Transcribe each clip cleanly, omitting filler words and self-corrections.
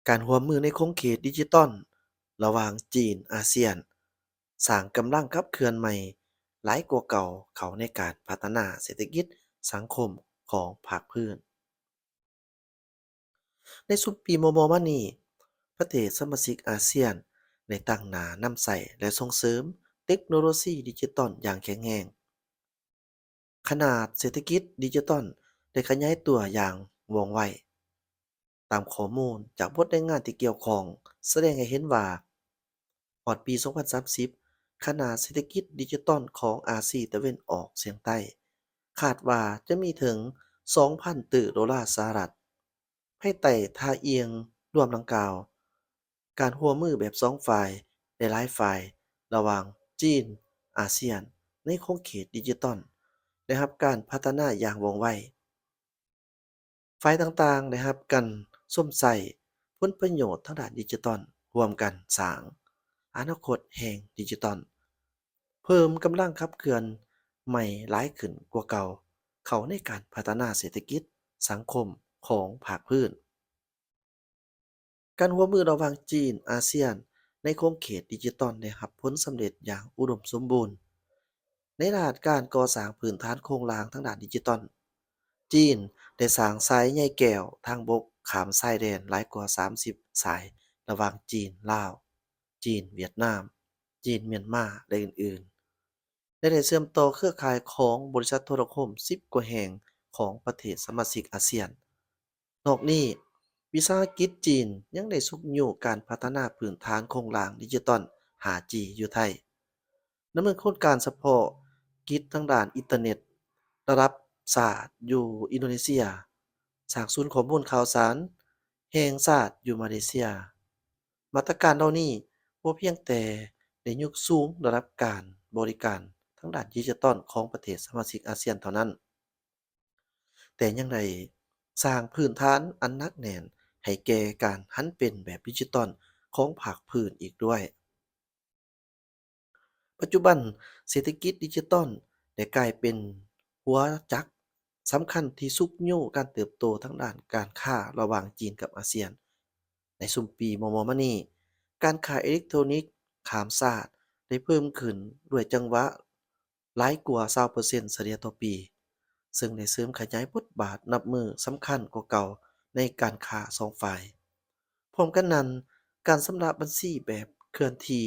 การร่วมมือในโครงข่ายดิจิทัลระหว่างจีนอาเซียนสร้างกำลังขับเคลื่อนใหม่หลายกว่าเก่าเขาในการพัฒนาเศรษฐกิจสังคมของภาคพื้นในสุดปีมานี้ประเทศสมาชิกอาเซียนได้ตั้งหน้านำใส่และส่งเสริมเทคโนโลยีดิจิทัลอย่างแข็งแรงขนาดเศรษฐกิจดิจิทัลได้ขยายตัวอย่างว่องไว ตามข้อมูลจากบทรายงานที่เกี่ยวข้องแสดงให้เห็นว่าฮอดปี 2030 ขนาดเศรษฐกิจดิจิทัลของอาเซียนตะวันออกเฉียงใต้คาดว่าจะมีถึง 2,000 ตรีดอลลาร์สหรัฐภายใต้ท่าเอียงรวมดังกล่าว การร่วมมือแบบสองฝ่ายหลายๆฝ่ายระหว่างจีนอาเซียนในโครงข่ายดิจิทัลได้รับการพัฒนาอย่างว่องไว ฝ่ายต่างๆนะครับกันร่วมใช้ผลประโยชน์ทางด้านดิจิทัลร่วมกันสร้างอนาคตแห่งดิจิทัลเพิ่มกำลังขับเคลื่อนใหม่หลายขึ้นกว่าเก่าเข้าในการพัฒนาเศรษฐกิจสังคมของภาคพื้นการร่วมมือระหว่างจีนอาเซียนในโครงข่ายดิจิทัลได้รับผลสำเร็จอย่างอุดมสมบูรณ์ในด้านการก่อสร้างพื้นฐานโครงสร้างทางด้านดิจิทัล จีนได้สร้างสายใยแก้วทางบกข้ามชายแดนหลายกว่า30สายระหว่างจีนลาวจีนเวียดนามจีนเมียนมาและอื่นๆและได้เชื่อมต่อเครือข่ายของบริษัทโทรคม10กว่าแห่งของประเทศสมาชิกอาเซียนนอกนี้วิสาหกิจจีนยังได้สุกอยู่การพัฒนาพื้นฐานโครงสร้างดิจิทัล 5G อยู่ไทย ดำเนินโครงการเฉพาะกิจทางด้านอินเทอร์เน็ตระดับชาติอยู่อินโดนีเซียสร้างศูนย์ข้อมูลข่าวสารแห่งชาติอยู่มาเลเซียมาตรการเหล่านี้บ่เพียงแต่ได้ยกสูงระดับการบริการทางด้านดิจิทัลของประเทศสมาชิกอาเซียนเท่านั้นแต่ยังได้สร้างพื้นฐานอันหนักแน่นให้แก่การหันเป็นแบบดิจิทัลของภาคพื้นอีกด้วย ปัจจุบันเศรษฐกิจดิจิทัลได้กลายเป็นหัวจักสำคัญที่ซุกยู่การเติบโตทางด้านการค้าระหว่างจีนกับอาเซียนในซุมปีมานี้การขายอิเล็กทรอนิกส์ข้ามชาติได้เพิ่มขึ้นด้วยจังหวะหลายกว่า20%เฉลี่ยต่อปีซึ่งได้เสริมขยายบทบาทนับมือสำคัญกว่าเก่าในการค้าสองฝ่าย พร้อมกันนั้นการชำระบัญชีแบบเคลื่อนที่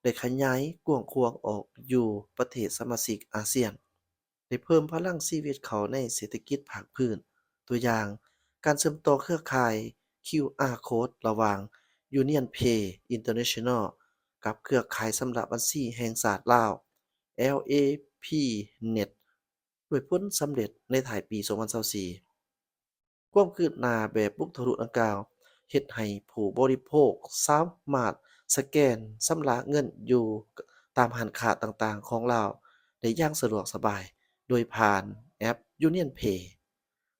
ได้ขยายกว้างขวางออกอยู่ประเทศสมาชิกอาเซียนได้เพิ่มพลังชีวิตเขาในเศรษฐกิจภาคพื้นตัวอย่างการเชื่อมต่อเครือข่าย QR Code ระหว่าง Union Pay International กับเครือข่ายสำระบัญชีแห่งชาติลาว LAPNet ด้วยผลสำเร็จในท้ายปี 2024 ความคืบหน้าแบบบุกทะลุดังกล่าวเฮ็ดให้ผู้บริโภคสามารถสแกนชำระเงินอยู่ตามร้านค้าต่างๆของลาวได้อย่างสะดวกสบายโดยผ่านแอป Union Pay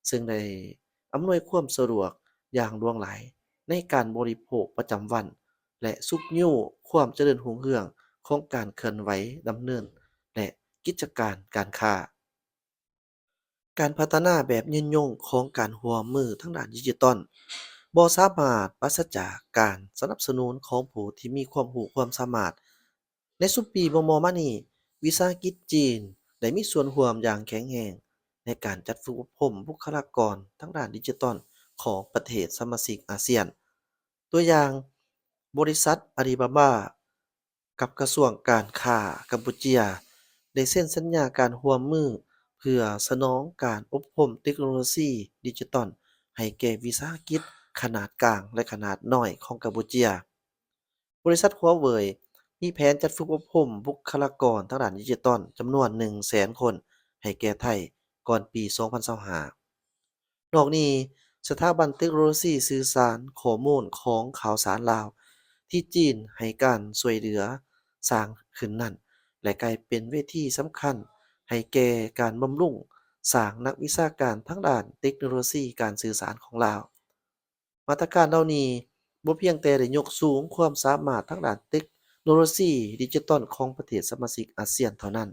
ซึ่งได้อำนวยความสะดวกอย่างหลวงหลายในการบริโภคประจำวันและซุกยิ้วความเจริญรุ่งเรืองของการเคลื่อนไหวดำเนินและกิจการการค้า การพัฒนาแบบยืนยงของการร่วมมือทางด้านดิจิทัลบ่สามารถปราศจากการสนับสนุนของผู้ที่มีความรู้ความสามารถในซุปีมานี้วิสาหกิจจีนได้มีส่วนร่วมอย่างแข็งแรงในการจัดฝึกอบรมบุคลากรทางด้านดิจิทัลของประเทศสมาชิกอาเซียนตัวอย่างบริษัทอาลีบาบากับกระทรวงการค้ากัมพูเชียได้เซ็นสัญญาการร่วมมือ เพื่อสนองการอบรมเทคโนโลยีดิจิทัลให้แก่วิสาหกิจขนาดกลางและขนาดน้อยของกัมพูเชียบริษัท Huawei มีแผนจัดฝึกอบรมบุคลากรทางด้านดิจิทัลจำนวน 100,000 คนให้แก่ไทยก่อนปี 2025นอกนี้สถาบันเทคโนโลยีสื่อสารข้อมูลของข่าวสารลาวที่จีนให้การช่วยเหลือสร้างขึ้นนั้นและกลายเป็นเวทีสำคัญ ให้แก่การบำรุงสร้างนักวิชาการทางด้านเทคโนโลยีการสื่อสารของลาวมาตรการเหล่านี้บ่เพียงแต่ได้ยกสูงความสามารถทางด้านเทคโนโลยีดิจิทัลของประเทศสมาชิกอาเซียนเท่านั้น